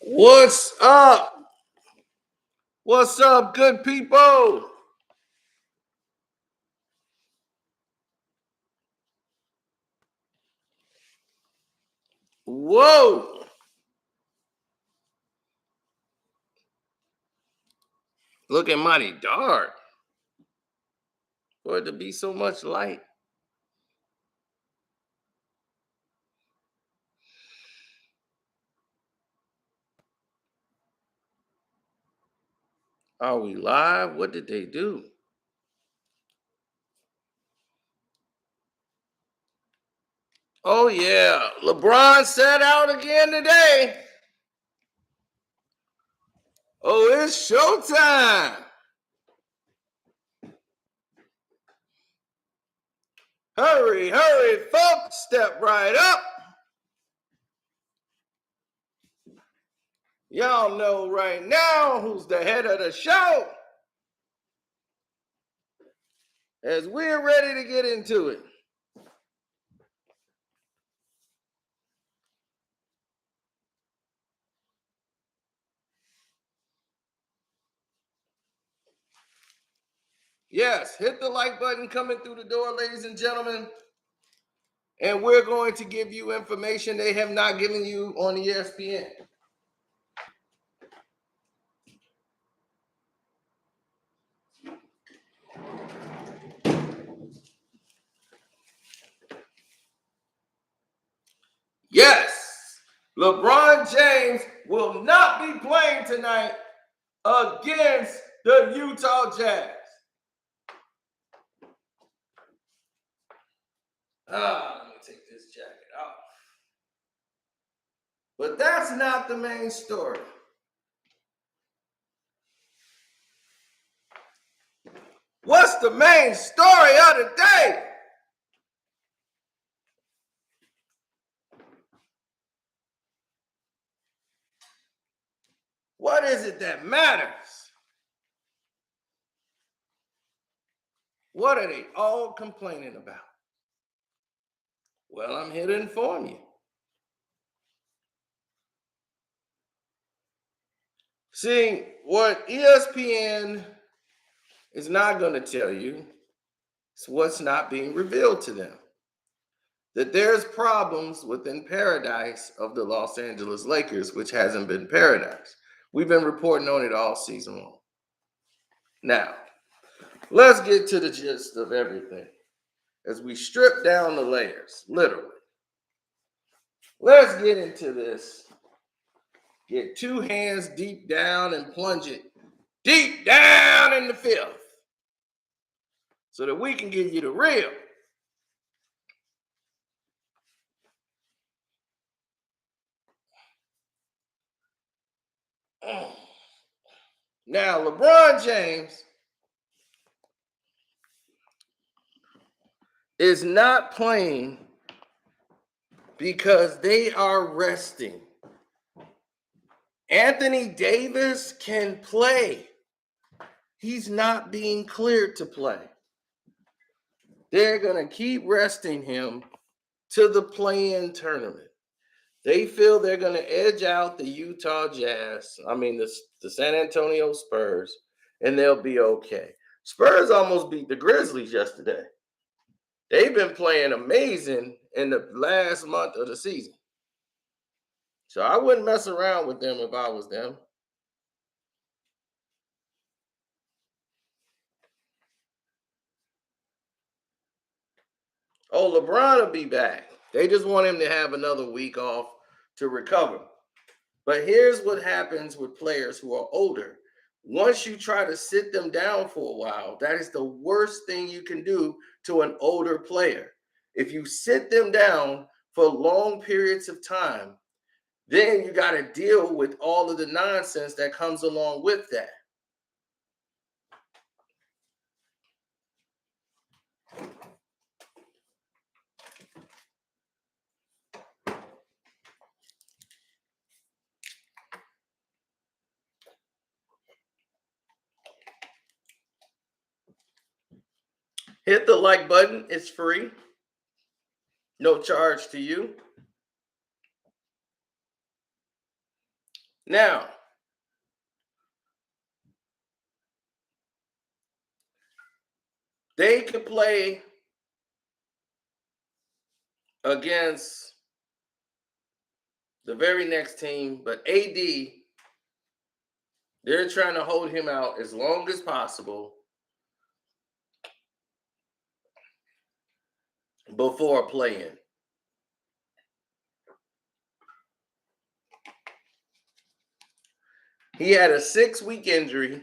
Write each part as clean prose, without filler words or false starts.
What's up? What's up, good people? Whoa! Looking mighty dark for it to be so much light. Are we live? What did they do? Oh, yeah. LeBron sat out again today. Oh, it's showtime. Hurry, hurry, folks. Step right up. Y'all know right now who's the head of the show. As we're ready to get into it. Yes, hit the like button coming through the door, ladies and gentlemen. And we're going to give you information they have not given you on ESPN. Yes, LeBron James will not be playing tonight against the Utah Jazz. Let me take this jacket off. But that's not the main story. What's the main story of the day? What is it that matters? What are they all complaining about? Well, I'm here to inform you. See, what ESPN is not going to tell you is what's not being revealed to them. That there's problems within paradise of the Los Angeles Lakers, which hasn't been paradise. We've been reporting on it all season long. Now, let's get to the gist of everything as we strip down the layers, literally. Let's get into this. Get two hands deep down and plunge it deep down in the filth so that we can give you the real. Now, LeBron James is not playing because they are resting. Anthony Davis can play. He's not being cleared to play. They're going to keep resting him to the play-in tournament. They feel they're going to edge out the Utah Jazz, the San Antonio Spurs, and they'll be okay. Spurs almost beat the Grizzlies yesterday. They've been playing amazing in the last month of the season. So I wouldn't mess around with them if I was them. Oh, LeBron will be back. They just want him to have another week off to recover. But here's what happens with players who are older. Once you try to sit them down for a while, that is the worst thing you can do to an older player. If you sit them down for long periods of time, then you got to deal with all of the nonsense that comes along with that. Hit the like button. It's free. No charge to you. Now, they could play against the very next team, but AD, they're trying to hold him out as long as possible before playing. He had a 6-week injury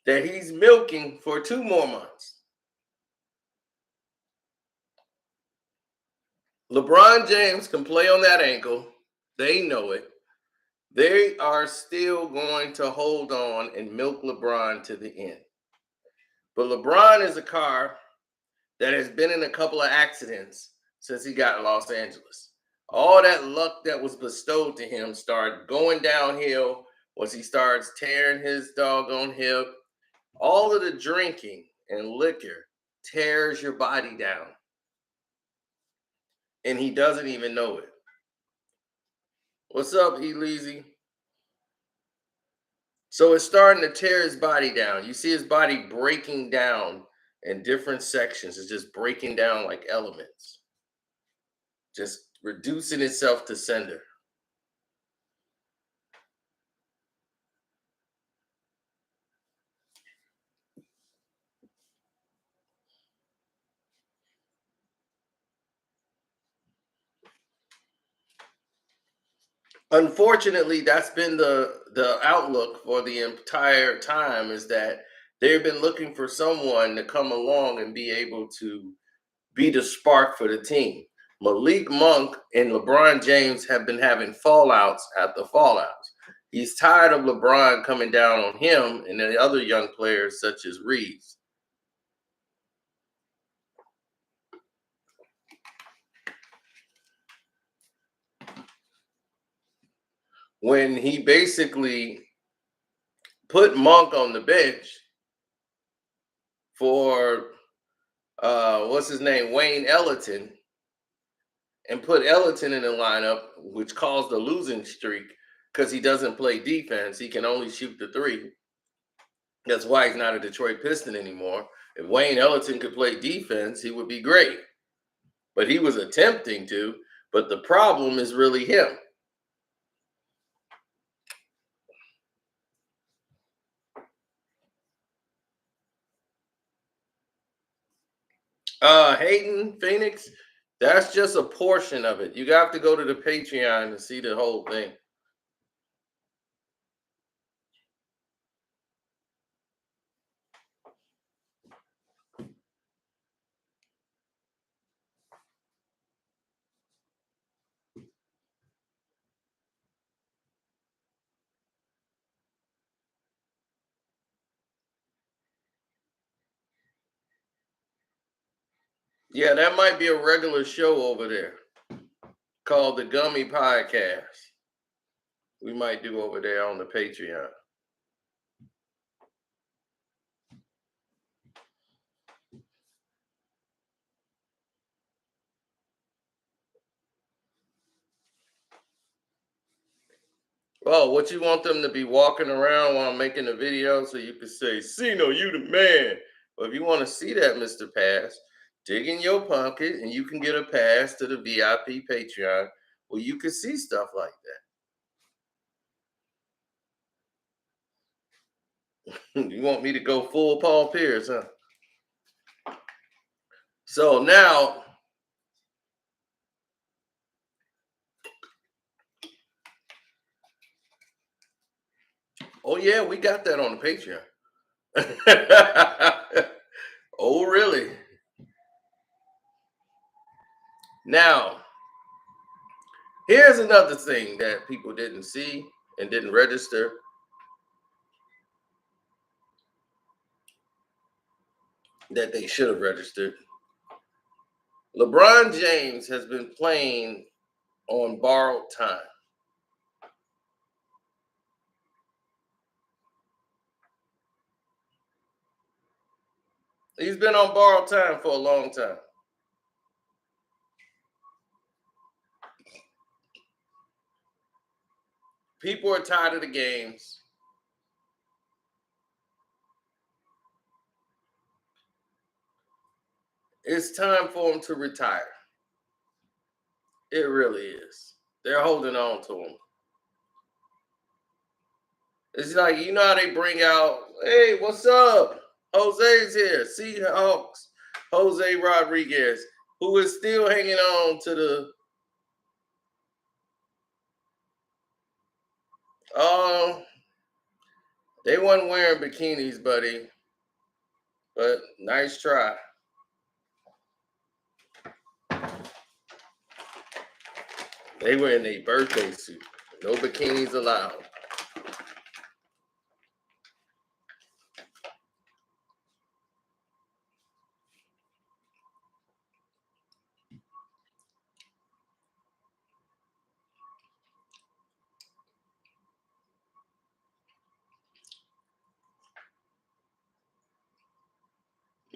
that he's milking for 2 more months. LeBron James can play on that ankle. They know it. They are still going to hold on and milk LeBron to the end. But LeBron is a car that has been in a couple of accidents since he got in Los Angeles. All that luck that was bestowed to him started going downhill once he starts tearing his doggone hip. All of the drinking and liquor tears your body down. And he doesn't even know it. What's up, Eleazy? So it's starting to tear his body down. You see his body breaking down in different sections. It's just breaking down like elements, just reducing itself to cinder. Unfortunately, that's been the outlook for the entire time, is that they've been looking for someone to come along and be able to be the spark for the team. Malik Monk and LeBron James have been having fallouts after fallouts. He's tired of LeBron coming down on him and the other young players such as Reeves. When he basically put Monk on the bench for what's his name, Wayne Ellington, and put Ellington in the lineup, which caused a losing streak because he doesn't play defense. He can only shoot the three. That's why he's not a Detroit Piston anymore. If Wayne Ellington could play defense, he would be great. But he was attempting to. But the problem is really him. Hayden Phoenix, that's just a portion of it. You have to go to the Patreon to see the whole thing. Yeah, that might be a regular show over there called the Gummy Podcast. We might do over there on the Patreon. Oh, what you want them to be walking around while making the video so you can say, "Cino, you the man." Well, if you want to see that, Mr. Pass, dig in your pocket and you can get a pass to the VIP Patreon where you can see stuff like that. You want me to go full Paul Pierce, huh? So now, oh yeah, we got that on the Patreon. Oh, really? Now, here's another thing that people didn't see and didn't register. That they should have registered. LeBron James has been playing on borrowed time. He's been on borrowed time for a long time. People are tired of the games. It's time for him to retire. It really is. They're holding on to him. It's like, you know how they bring out, hey, what's up? Jose's here. Seahawks, Jose Rodriguez, who is still hanging on to the they wasn't wearing bikinis, buddy. But nice try. They were in a birthday suit. No bikinis allowed.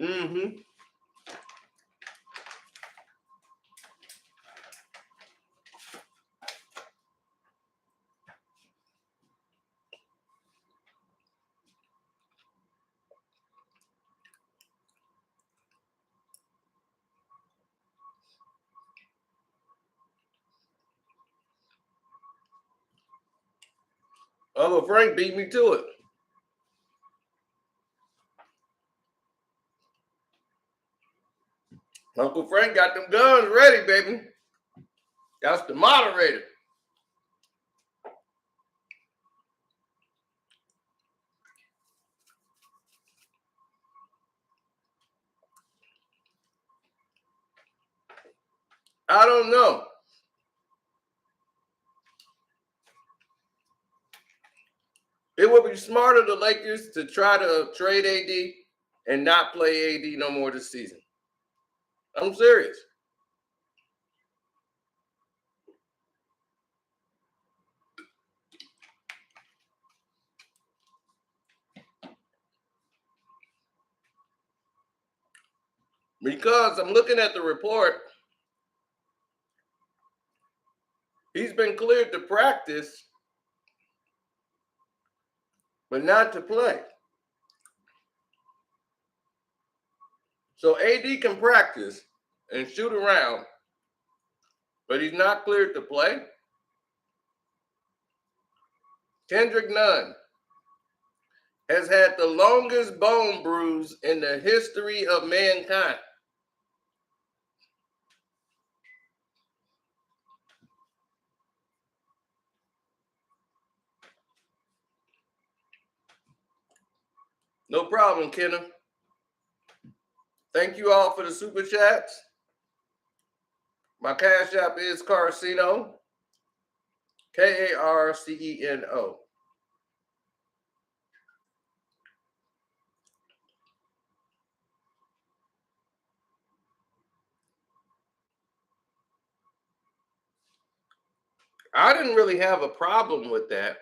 Mm-hmm. Uncle Frank beat me to it. Uncle Frank got them guns ready, baby. That's the moderator. I don't know. It would be smarter the Lakers to try to trade AD and not play AD no more this season. I'm serious. Because I'm looking at the report. He's been cleared to practice, but not to play. So AD can practice and shoot around, but he's not cleared to play. Kendrick Nunn has had the longest bone bruise in the history of mankind. No problem, Kenneth. Thank you all for the super chats. My cash app is Carcino, Karceno. I didn't really have a problem with that.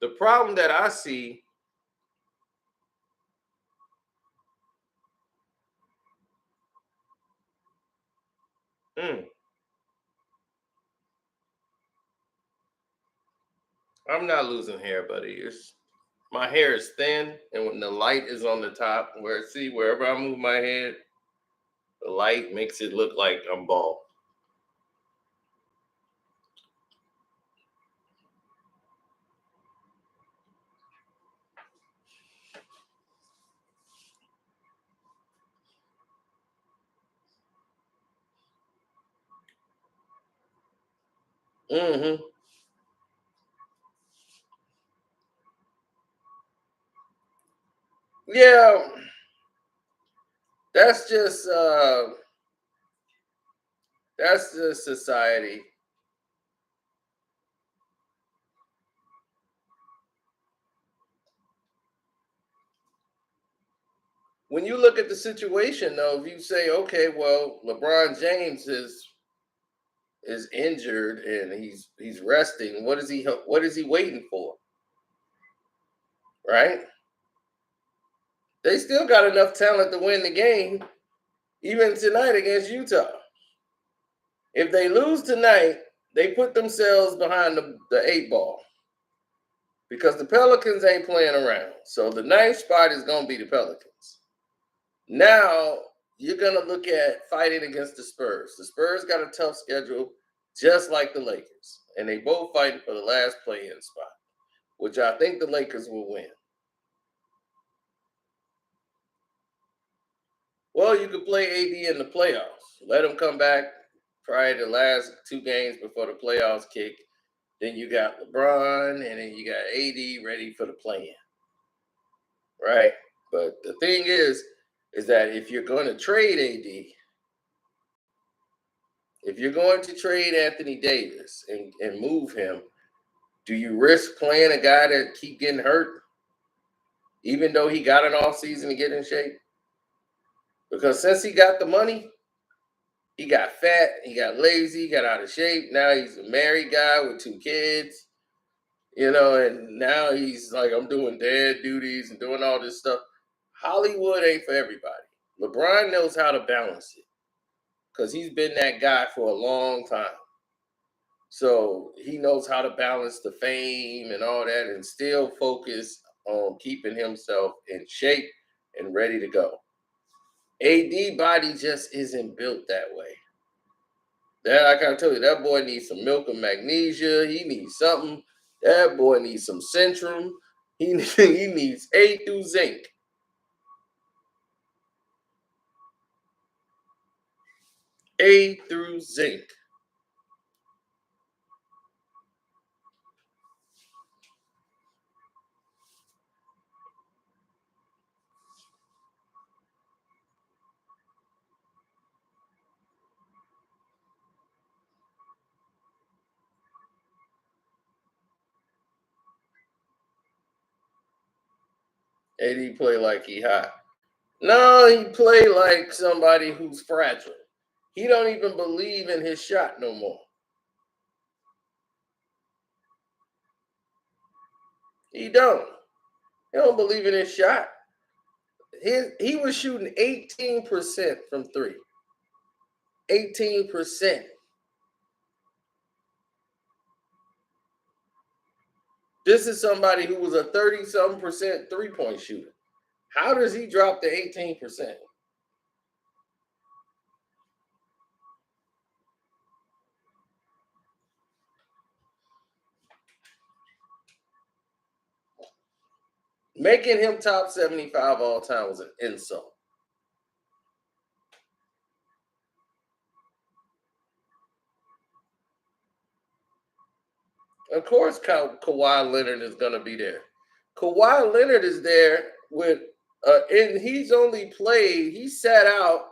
The problem that I see I'm not losing hair, buddy. My hair is thin, and when the light is on the top, wherever I move my head, the light makes it look like I'm bald. Mm-hmm. Yeah, that's just society. When you look at the situation, though, if you say, okay, well, LeBron James is injured and he's resting, what is he waiting for? Right? They still got enough talent to win the game, even tonight against Utah. If they lose tonight, they put themselves behind the 8 ball because the Pelicans ain't playing around. So the 9th spot is going to be the Pelicans. Now you're going to look at fighting against the Spurs. The Spurs got a tough schedule, just like the Lakers. And they both fighting for the last play-in spot, which I think the Lakers will win. Well, you could play AD in the playoffs. Let him come back probably the last 2 games before the playoffs kick. Then you got LeBron, and then you got AD ready for the play-in. Right? But the thing is that if you're going to trade AD, if you're going to trade Anthony Davis and move him, do you risk playing a guy that keep getting hurt, even though he got an off season to get in shape? Because since he got the money, he got fat, he got lazy, he got out of shape. Now he's a married guy with 2 kids, and now he's like, I'm doing dad duties and doing all this stuff. Hollywood ain't for everybody. LeBron knows how to balance it because he's been that guy for a long time. So he knows how to balance the fame and all that and still focus on keeping himself in shape and ready to go. AD body just isn't built that way. That I can tell you, that boy needs some milk and magnesia. He needs something. That boy needs some Centrum. He needs A through zinc. A through zinc. AD play like he hot. No, he play like somebody who's fragile. He don't even believe in his shot no more. He don't. He don't believe in his shot. He was shooting 18% from 3. 18%. This is somebody who was a 30-something% 3-point shooter. How does he drop to 18%? Making him top 75 all time was an insult. Of course, Kawhi Leonard is going to be there. Kawhi Leonard is there with, and he sat out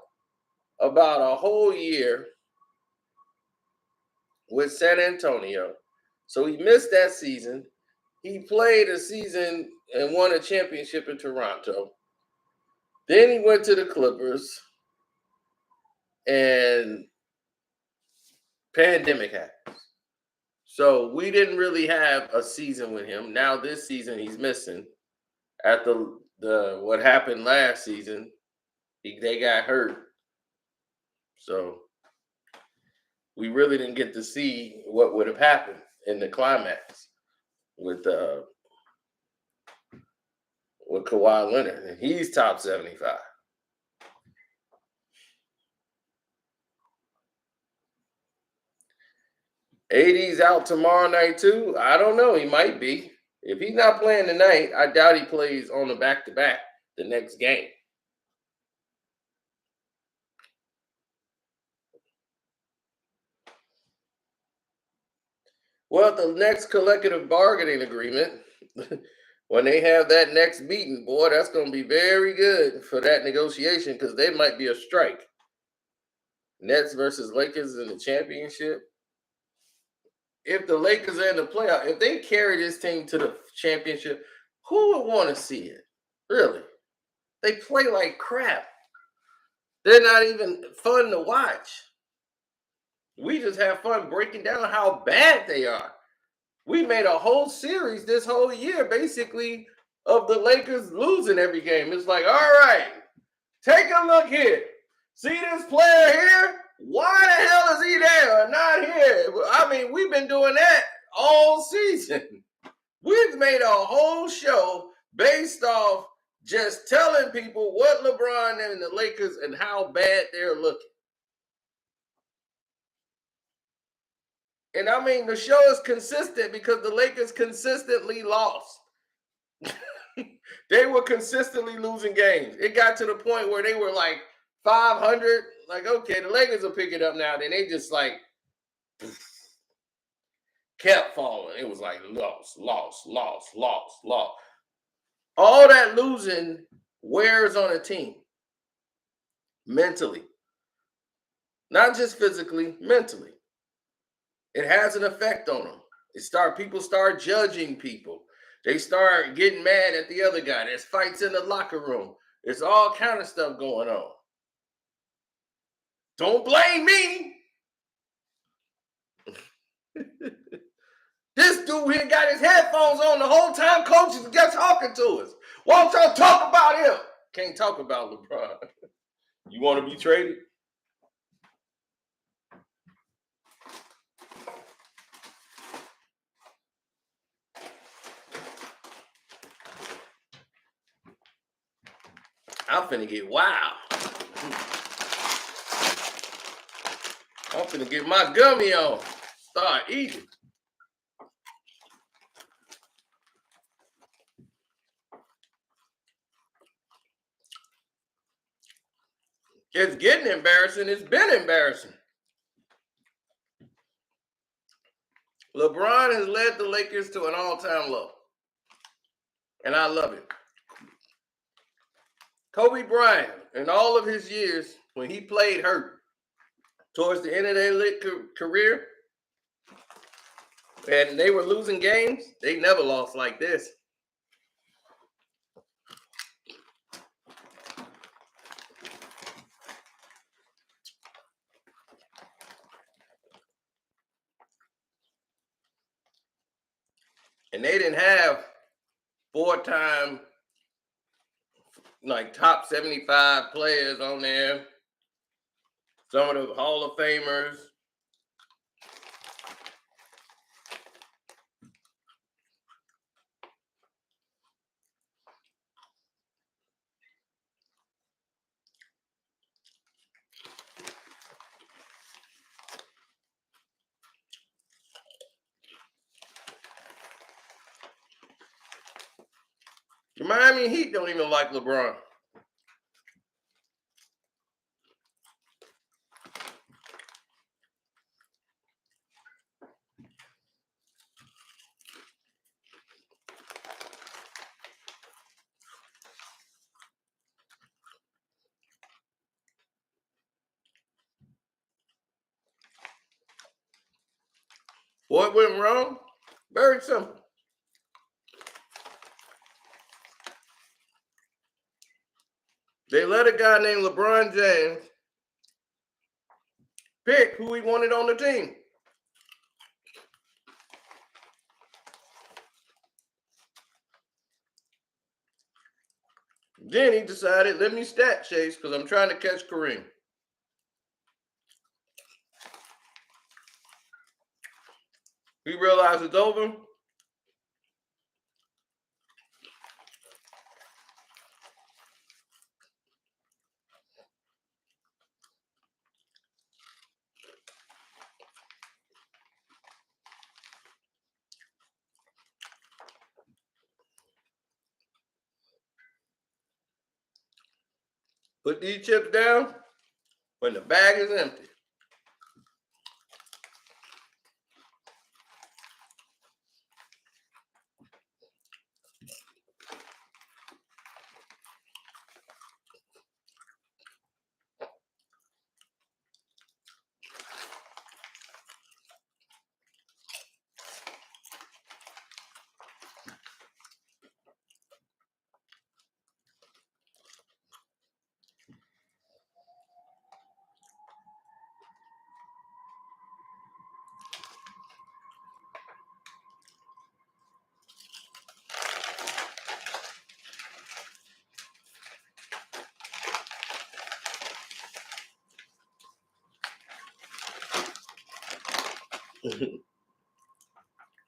about a whole year with San Antonio. So he missed that season. He played a season and won a championship in Toronto. Then he went to the Clippers, and pandemic happens. So we didn't really have a season with him. Now this season he's missing. At the what happened last season, they got hurt. So we really didn't get to see what would have happened in the climax with Kawhi Leonard. And he's top 75. AD's out tomorrow night too. I don't know. He might be. If he's not playing tonight, I doubt he plays on the back-to-back the next game. Well, the next collective bargaining agreement, when they have that next meeting, boy, that's going to be very good for that negotiation because there might be a strike. Nets versus Lakers in the championship. If the Lakers are in the playoff, if they carry this team to the championship, who would want to see it? Really? They play like crap. They're not even fun to watch. We just have fun breaking down how bad they are. We made a whole series this whole year, basically, of the Lakers losing every game. It's like, all right, take a look here. See this player here? Why the hell is he there or not here? I mean, we've been doing that all season. We've made a whole show based off just telling people what LeBron and the Lakers and how bad they're looking. And I mean, the show is consistent because the Lakers consistently lost. They were consistently losing games. It got to the point where they were like 500. Like, okay, the Lakers will pick it up now. Then they just like kept falling. It was like loss, loss, loss, loss, loss. All that losing wears on a team mentally, not just physically, mentally. It has an effect on them. People start judging people. They start getting mad at the other guy. There's fights in the locker room. There's all kind of stuff going on. Don't blame me. This dude here got his headphones on the whole time coach is just talking to us. Why don't y'all talk about him? Can't talk about LeBron. You want to be traded? I'm finna get wild. I'm finna get my gummy on. Start eating. It's getting embarrassing. It's been embarrassing. LeBron has led the Lakers to an all-time low. And I love it. Kobe Bryant, in all of his years, when he played hurt, towards the end of their career, and they were losing games, they never lost like this. And they didn't have 4-time like top 75 players on there. Some of the Hall of Famers. The Miami Heat don't even like LeBron. What went wrong? Very simple. They let a guy named LeBron James pick who he wanted on the team. Then he decided, let me stat chase because I'm trying to catch Kareem. He realized it's over. Put these chips down when the bag is empty.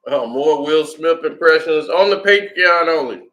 Oh, more Will Smith impressions on the Patreon only.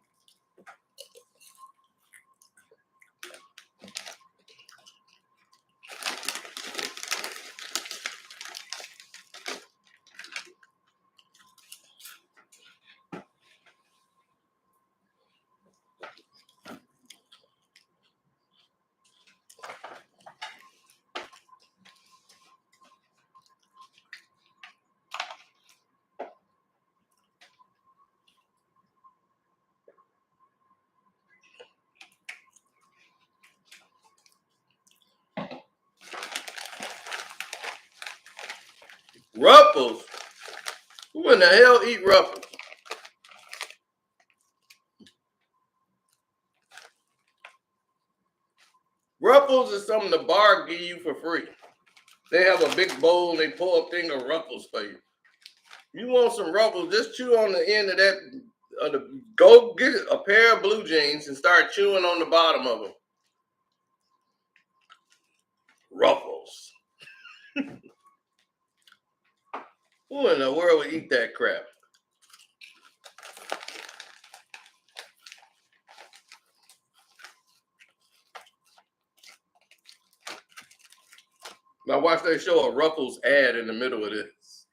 Ruffles? Who in the hell eat Ruffles? Ruffles is something the bar give you for free. They have a big bowl and they pour a thing of Ruffles for you. You want some Ruffles, just chew on the end of that. Go get a pair of blue jeans and start chewing on the bottom of them. Ruffles. Who in the world would eat that crap? Now watch they show a Ruffles ad in the middle of this.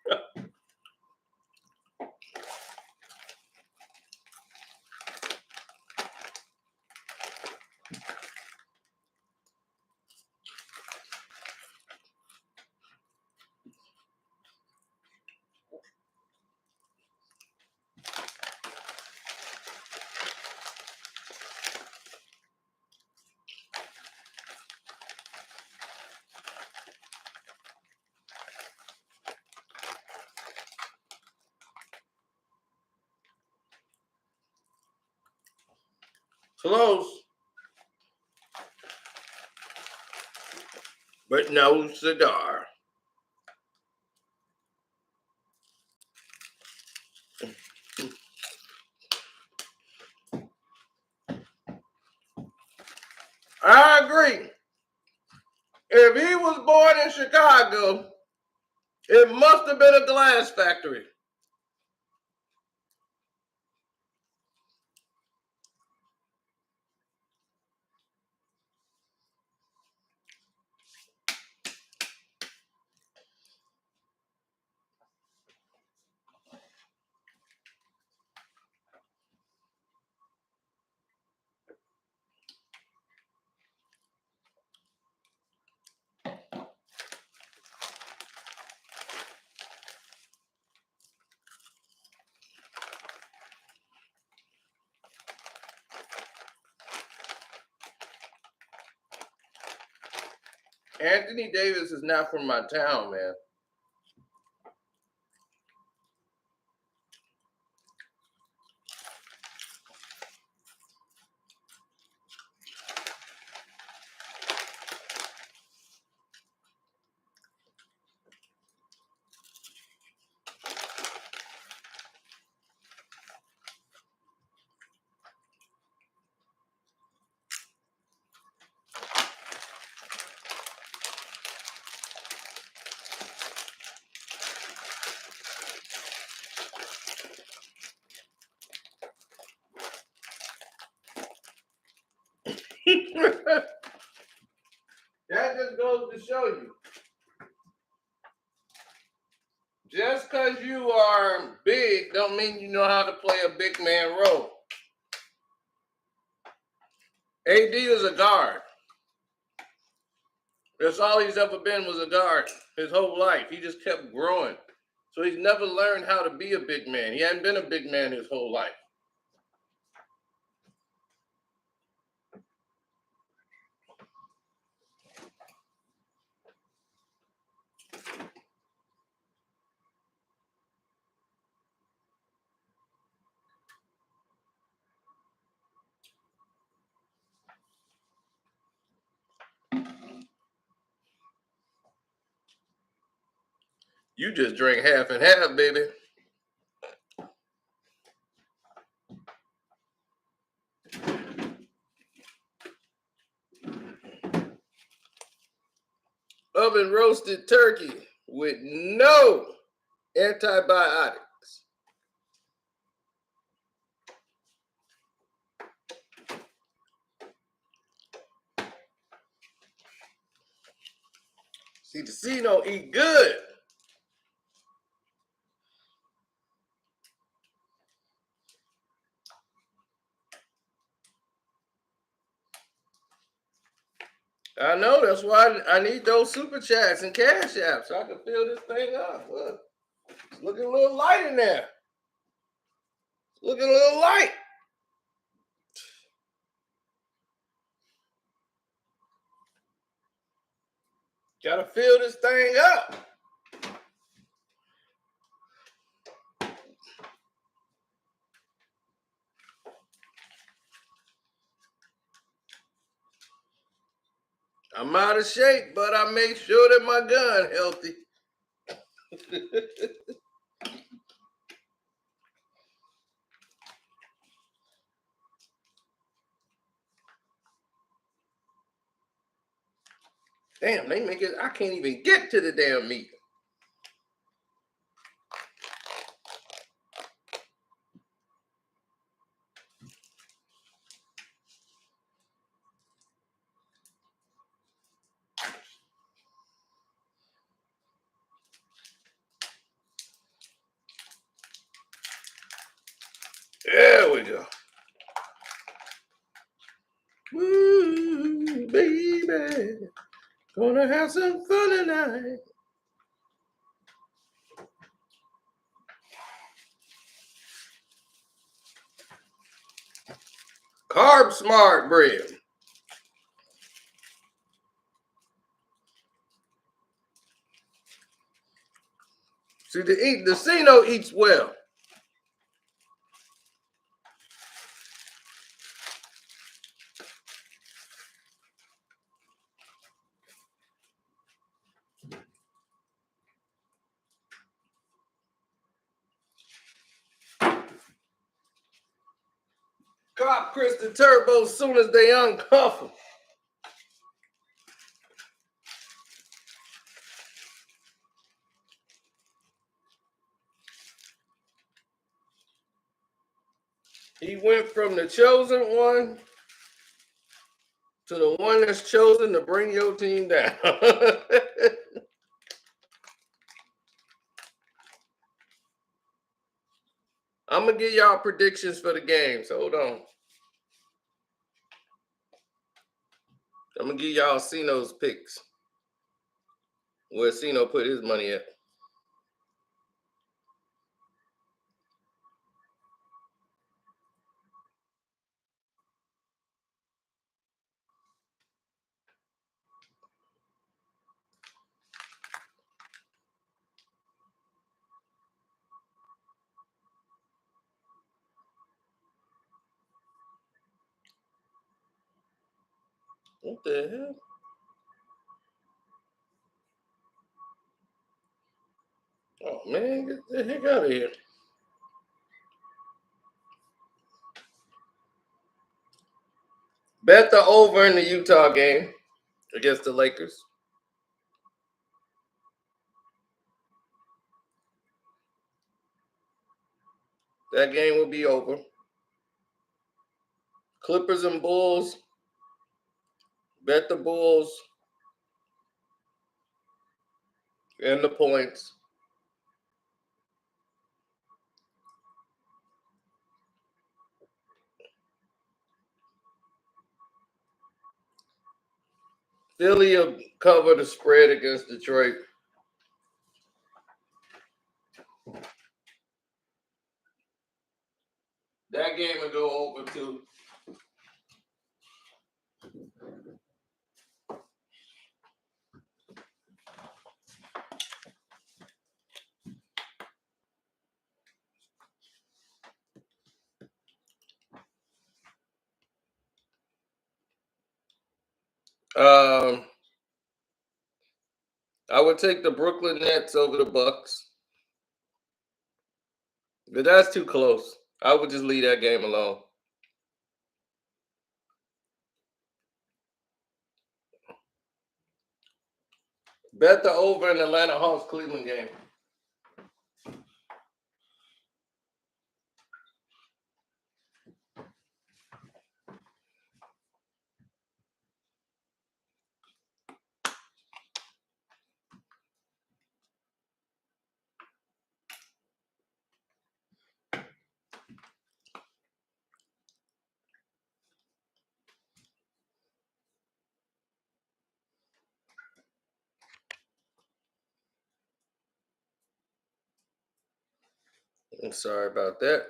Close, but no cigar. I agree. If he was born in Chicago, it must have been a glass factory. Anthony Davis is not from my town, man. That just goes to show you. Just because you are big don't mean you know how to play a big man role. AD is a guard. That's all he's ever been was a guard his whole life. He just kept growing. So he's never learned how to be a big man. He hadn't been a big man his whole life. You just drink half and half, baby. Oven roasted turkey with no Antibiotics. See, the C don't eat good. I know, that's why I need those super chats and cash apps so I can fill this thing up. Look, it's looking a little light in there. It's looking a little light. Gotta fill this thing up. I'm out of shape, but I make sure that my gun healthy. Damn, they make it. I can't even get to the damn meat. There we go. Woo, baby, gonna have some fun tonight. Carb smart bread. See, the Cino eats well. Cop Chris the Turbo as soon as they uncuff him. He went from the chosen one to the one that's chosen to bring your team down. I'm going to give y'all predictions for the games. Hold on. I'm going to give y'all Cino's picks. Where Cino put his money at. What the hell? Oh, man, get the heck out of here. Bet the over in the Utah game against the Lakers. That game will be over. Clippers and Bulls. Bet the Bulls and the points. Philly will cover the spread against Detroit. That game will go over too. I would take the Brooklyn Nets over the Bucks. But that's too close. I would just leave that game alone. Bet the over in Atlanta Hawks Cleveland game. I'm sorry about that.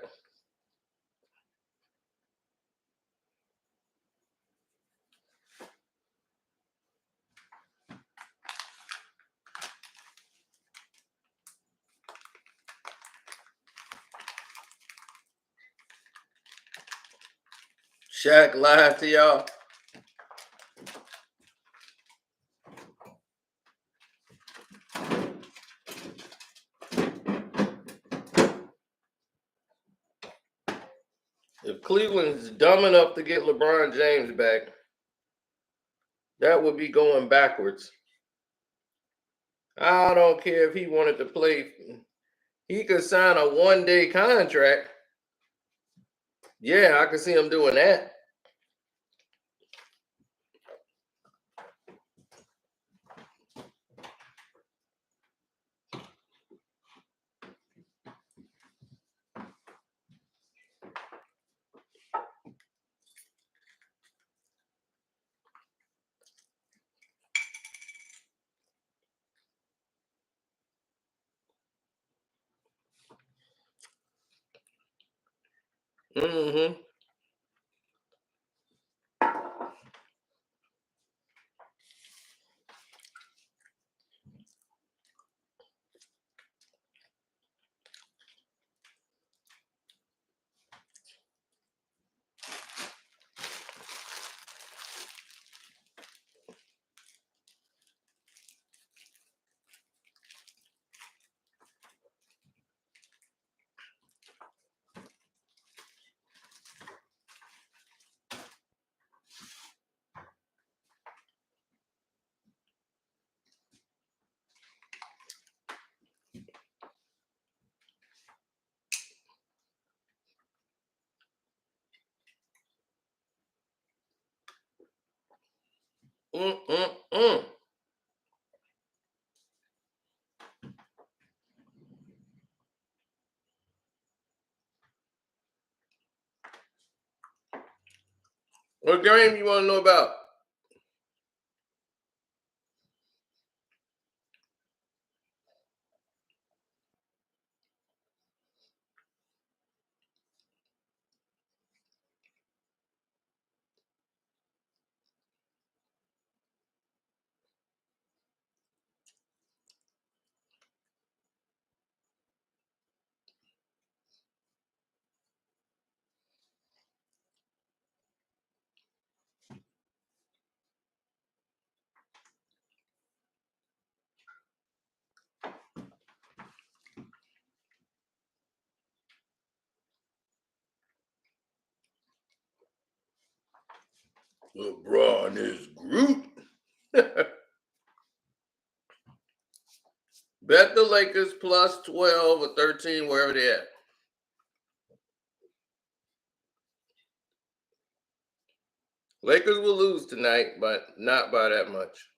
Shaq lied to y'all. If Cleveland's dumb enough to get LeBron James back, that would be going backwards. I don't care if he wanted to play. He could sign a 1-day contract. Yeah, I could see him doing that. Mm-hmm. Mm-mm-mm. What game you want to know about? LeBron is Groot. Bet the Lakers plus 12 or 13, wherever they at. Lakers will lose tonight, but not by that much.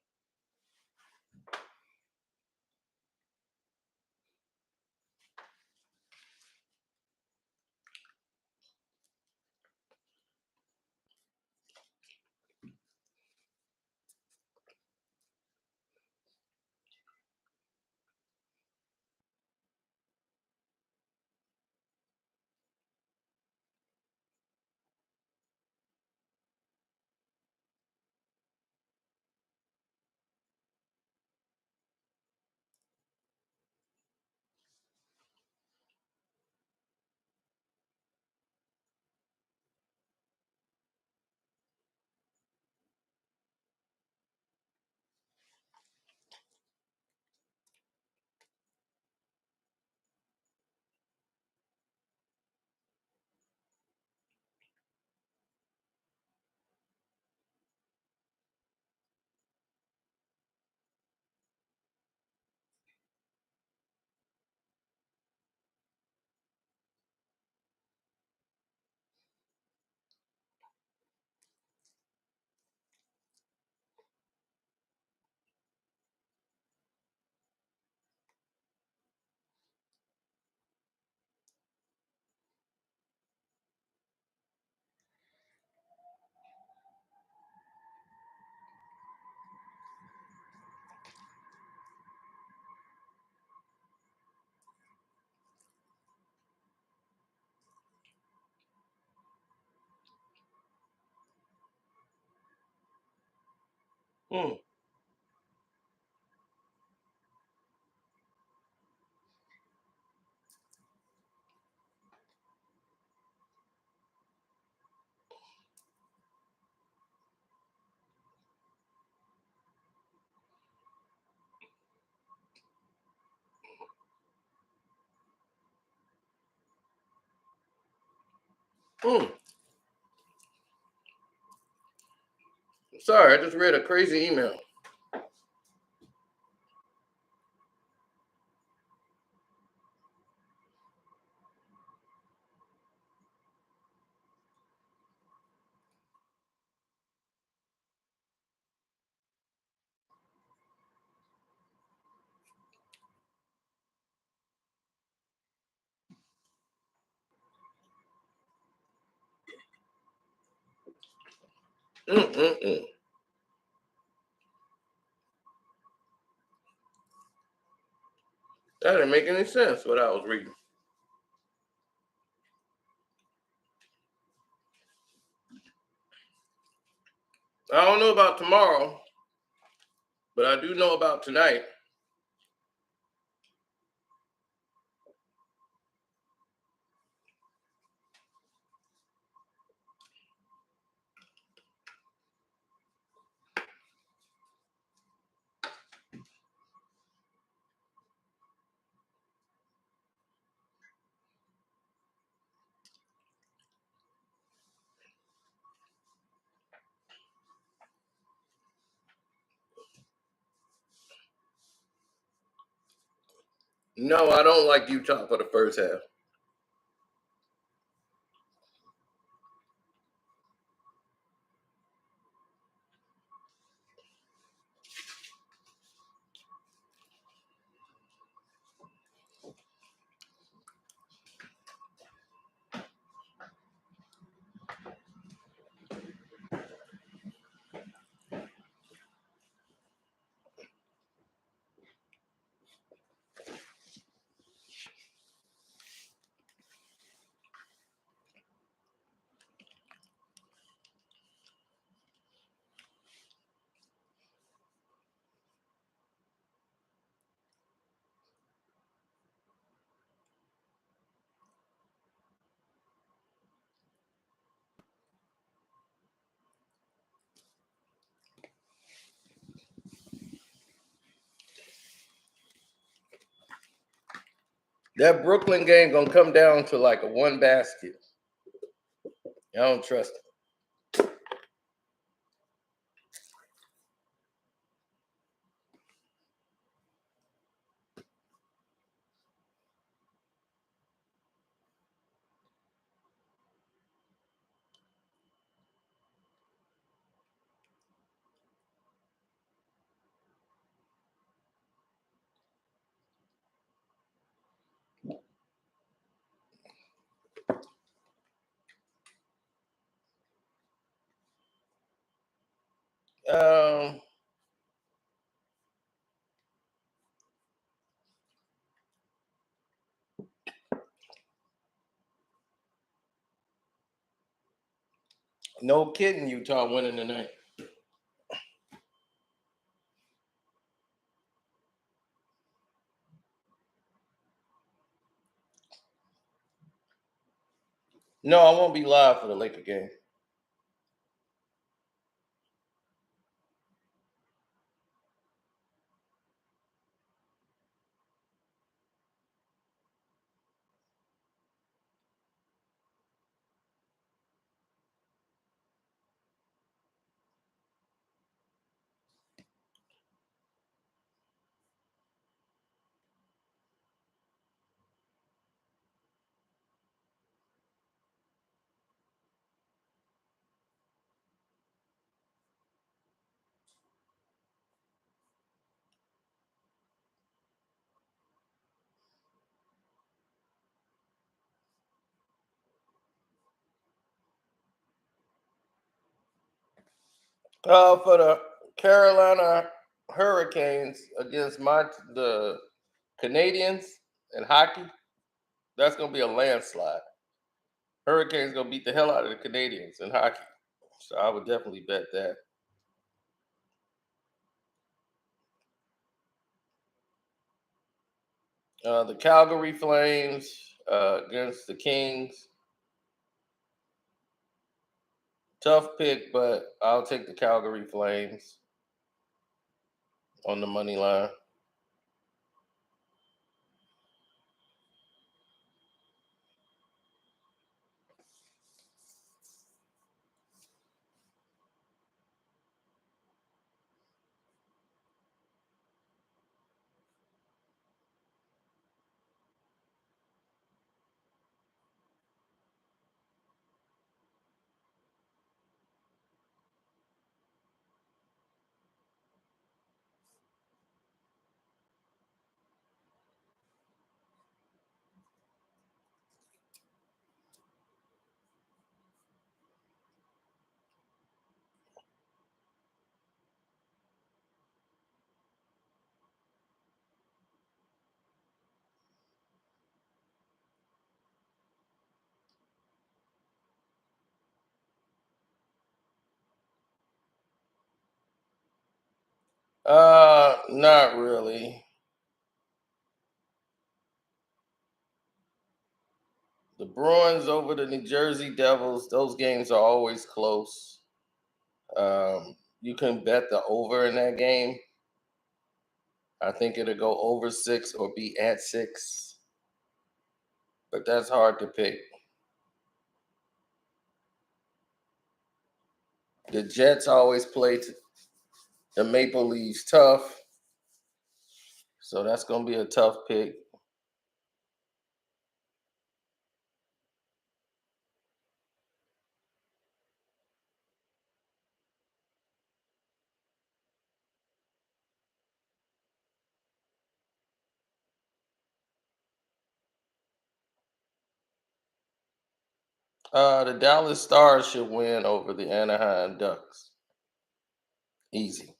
Mm, mm. Sorry, I just read a crazy email. Mm-mm-mm. That didn't make any sense what I was reading. I don't know about tomorrow, but I do know about tonight. No, I don't like Utah for the first half. That Brooklyn game gonna come down to like a one basket. I don't trust it. No kidding, Utah winning tonight. No, I won't be live for the Laker game. For the Carolina Hurricanes against the Canadians in hockey, that's gonna be a landslide. Hurricanes gonna beat the hell out of the Canadians in hockey, so I would definitely bet that. The Calgary Flames against the Kings. Tough pick, but I'll take the Calgary Flames on the money line. Not really. The Bruins over the New Jersey Devils. Those games are always close. You can bet the over in that game. I think it'll go over 6 or be at 6, but that's hard to pick. The Jets always play the Maple Leafs tough, so that's going to be a tough pick. The Dallas Stars should win over the Anaheim Ducks. Easy.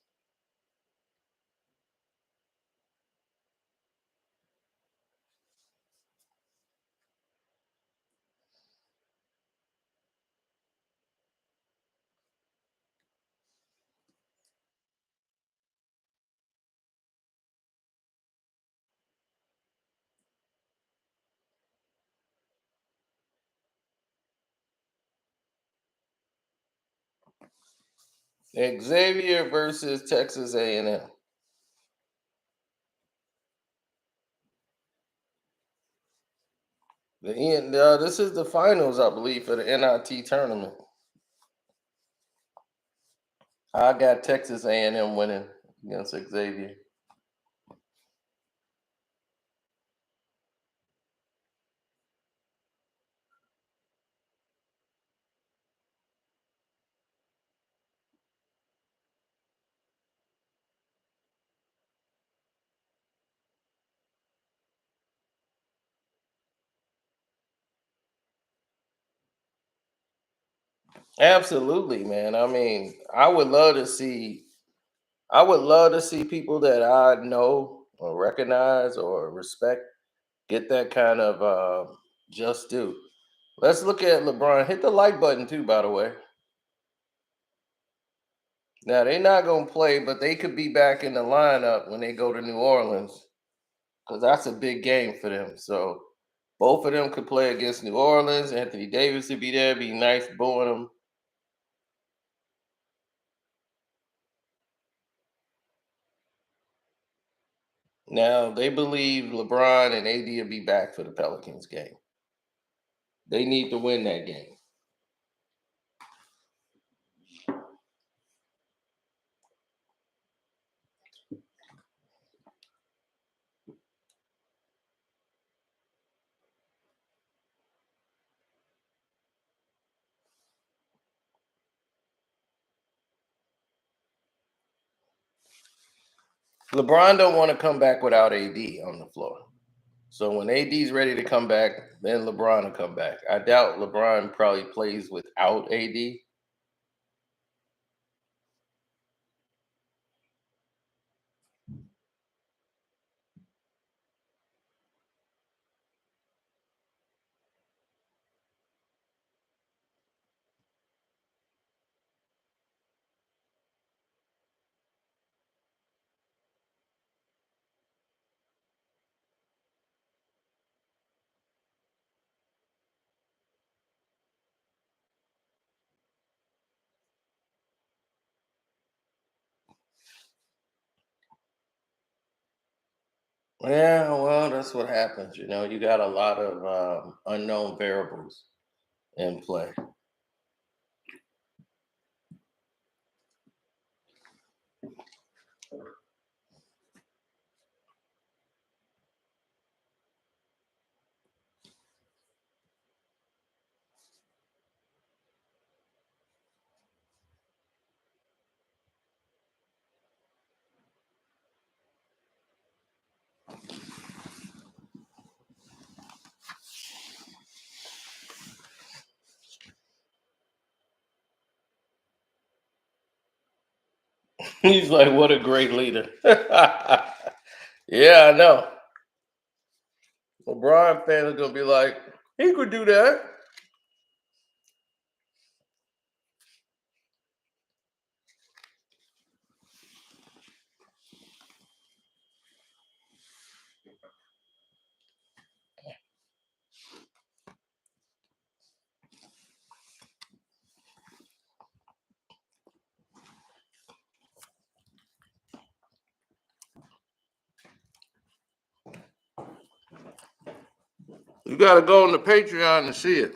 Xavier versus Texas A&M. This is the finals, I believe, for the NIT tournament. I got Texas A&M winning against Xavier. Absolutely, man. I mean, I would love to see people that I know or recognize or respect get that kind of just do. Let's look at LeBron. Hit the like button too, by the way. Now they're not gonna play, but they could be back in the lineup when they go to New Orleans because that's a big game for them. So both of them could play against New Orleans. Anthony Davis would be there. Be nice booing them. Now they believe LeBron and AD will be back for the Pelicans game. They need to win that game. LeBron don't want to come back without AD on the floor. So when AD's ready to come back, then LeBron will come back. I doubt LeBron probably plays without AD. Yeah, well, that's what happens. You got a lot of unknown variables in play. He's like, what a great leader. Yeah, I know. LeBron fans are gonna be like, he could do that. You got to go on the Patreon to see it.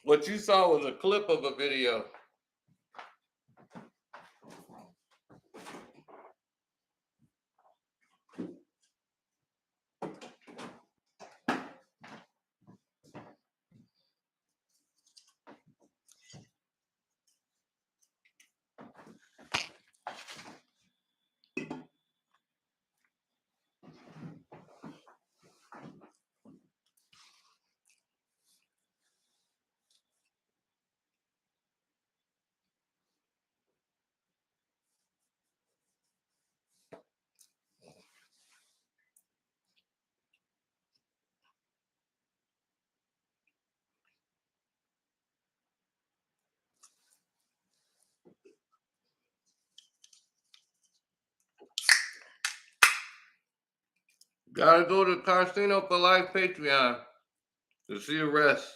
What you saw was a clip of a video. Got to go to Casino for Life Patreon to see the rest.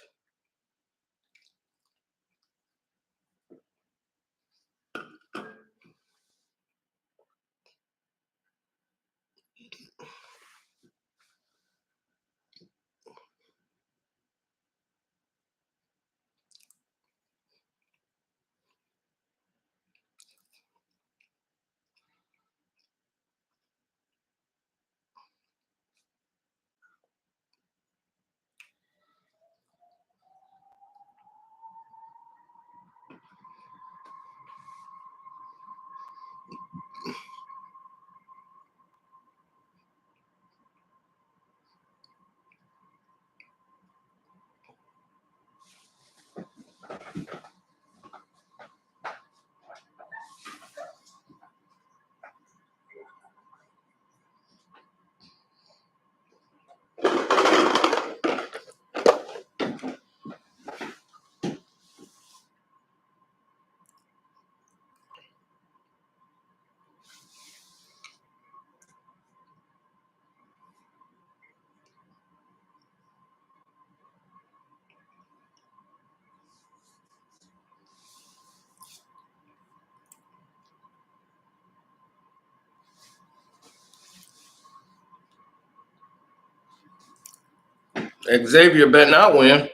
Xavier better not win.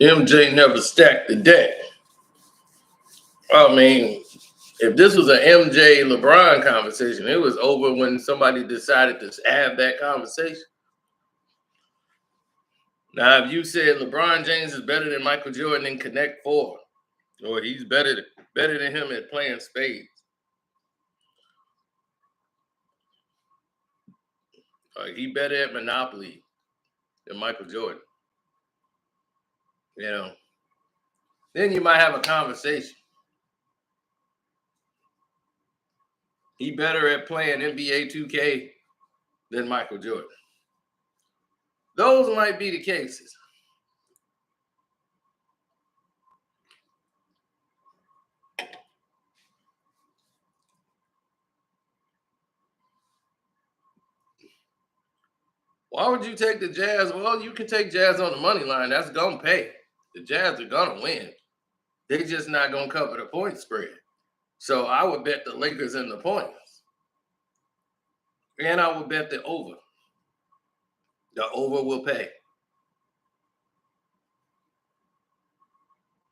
MJ never stacked the deck. I mean, If this was an MJ LeBron conversation, it was over when somebody decided to have that conversation. Now, if you said LeBron James is better than Michael Jordan in Connect Four, or he's better than him at playing spades, or he better at Monopoly than Michael Jordan, you know, then you might have a conversation. He better at playing NBA 2K than Michael Jordan. Those might be the cases. Why would you take the Jazz? Well, you can take Jazz on the money line. That's gonna pay. The Jazz are gonna win. They're just not gonna cover the point spread. So I would bet the Lakers in the points, and I would bet the over. The over will pay.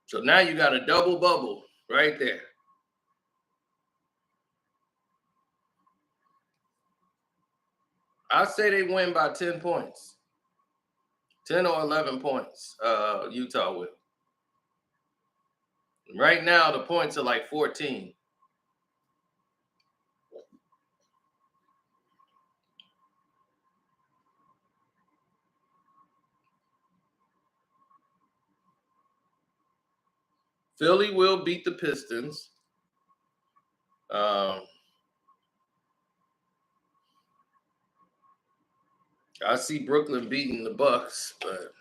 So now you got a double bubble right there. I say they win by 10 points, 10 or 11 points. Utah will. Right now, the points are like 14. Philly will beat the Pistons. Um, I see Brooklyn beating the Bucks, but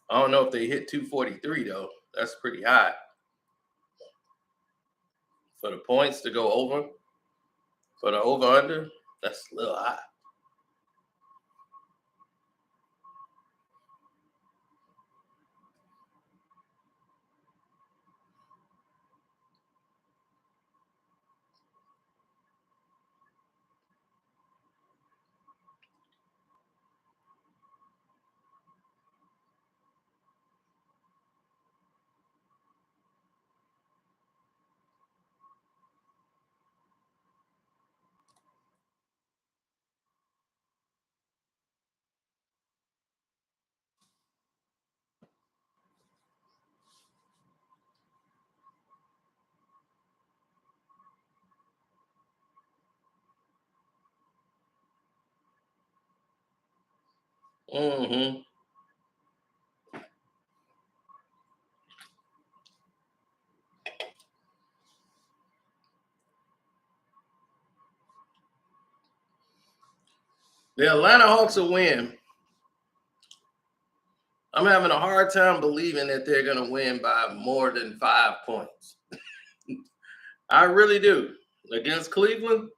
I don't know if they hit 243 though. That's pretty high for the points to go over. For the over under, that's a little high. Mm-hmm. The Atlanta Hawks will win. I'm having a hard time believing that they're going to win by more than 5 points. I really do. Against Cleveland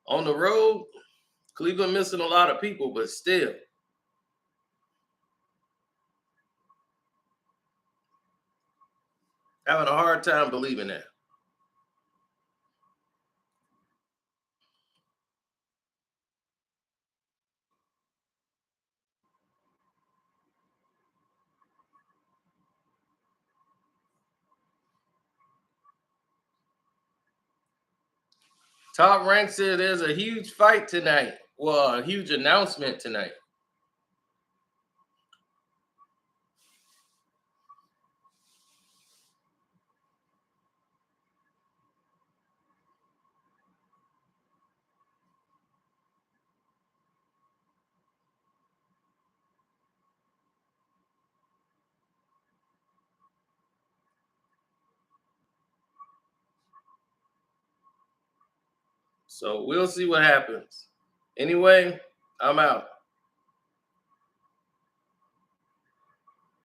on the road, Cleveland missing a lot of people, but still. Having a hard time believing that. Top Rank said there's a huge fight tonight. Well, a huge announcement tonight. So we'll see what happens. Anyway, I'm out.